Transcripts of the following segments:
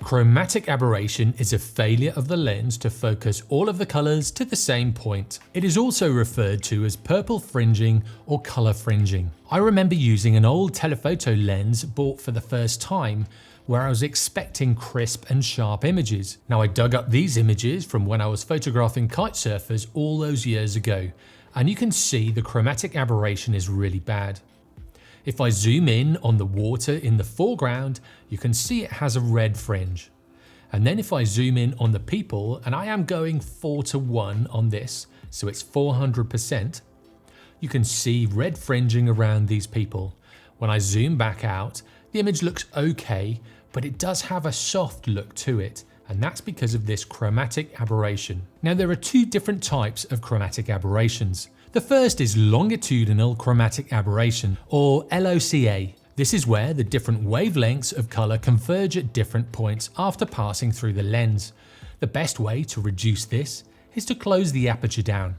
Chromatic aberration is a failure of the lens to focus all of the colors to the same point. It is also referred to as purple fringing or color fringing. I remember using an old telephoto lens bought for the first time where I was expecting crisp and sharp images. Now I dug up these images from when I was photographing kite surfers all those years ago, and you can see the chromatic aberration is really bad. If I zoom in on the water in the foreground, you can see it has a red fringe. And then if I zoom in on the people, and I am going 4:1 on this, so it's 400%, you can see red fringing around these people. When I zoom back out, the image looks okay, but it does have a soft look to it, and that's because of this chromatic aberration. Now there are two different types of chromatic aberrations. The first is longitudinal chromatic aberration, or LOCA. This is where the different wavelengths of color converge at different points after passing through the lens. The best way to reduce this is to close the aperture down.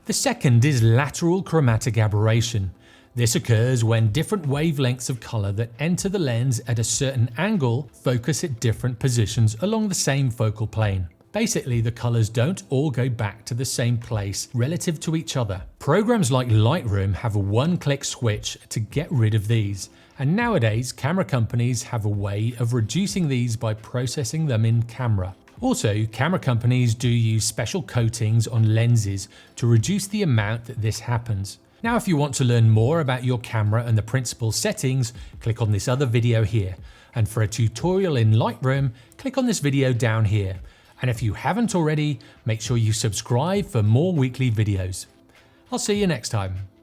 The second is lateral chromatic aberration. This occurs when different wavelengths of color that enter the lens at a certain angle focus at different positions along the same focal plane. Basically, the colors don't all go back to the same place relative to each other. Programs like Lightroom have a one-click switch to get rid of these, and nowadays camera companies have a way of reducing these by processing them in camera. Also, camera companies do use special coatings on lenses to reduce the amount that this happens. Now, if you want to learn more about your camera and the principal settings, click on this other video here. And for a tutorial in Lightroom, click on this video down here. And if you haven't already, make sure you subscribe for more weekly videos. I'll see you next time.